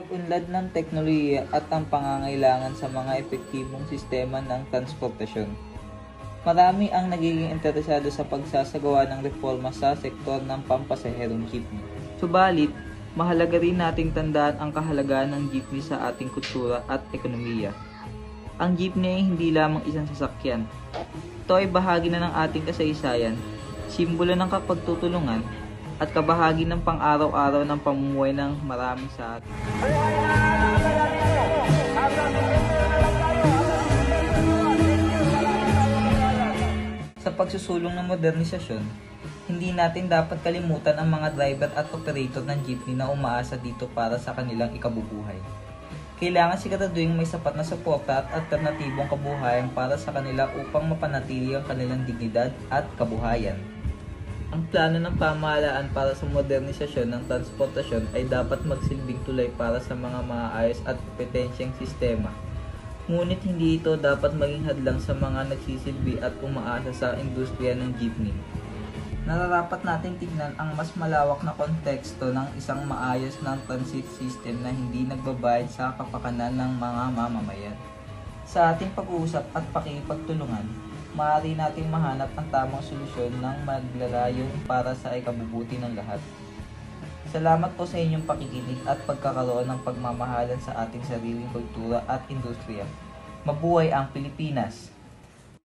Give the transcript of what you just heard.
pag-unlad ng teknolohiya at ang pangangailangan sa mga epektibong sistema ng transportasyon. Marami ang nagiging interesado sa pagsasagawa ng reforma sa sektor ng pampasaherong jeepney. Subalit, mahalaga rin nating tandaan ang kahalagahan ng jeepney sa ating kultura at ekonomiya. Ang jeepney ay hindi lamang isang sasakyan. Ito ay bahagi na ng ating kasaysayan, simbolo ng kapagtutulungan, at kabahagi ng pang-araw-araw ng pamumuhay ng marami sa atin. Sa pagsusulong ng modernisasyon, hindi natin dapat kalimutan ang mga driver at operator ng jeepney na umaasa dito para sa kanilang ikabubuhay. Kailangan siguraduhin may sapat na suporta at alternatibong kabuhayan para sa kanila upang mapanatili ang kanilang dignidad at kabuhayan. Ang plano ng pamahalaan para sa modernisasyon ng transportasyon ay dapat magsilbing tulay para sa mga maayos at kompetensyang sistema. Ngunit hindi ito dapat maging hadlang sa mga nagsisilbi at umaasa sa industriya ng jeepney. Nararapat nating tignan ang mas malawak na konteksto ng isang maayos ng transit system na hindi nagbabayad sa kapakanan ng mga mamamayan. Sa ating pag-uusap at pakikipagtulungan, maaari nating mahanap ang tamang solusyon ng maglalayon para sa ikabubuti ng lahat. Salamat po sa inyong pakikinig at pagkakaroon ng pagmamahalan sa ating sariling kultura at industriya. Mabuhay ang Pilipinas!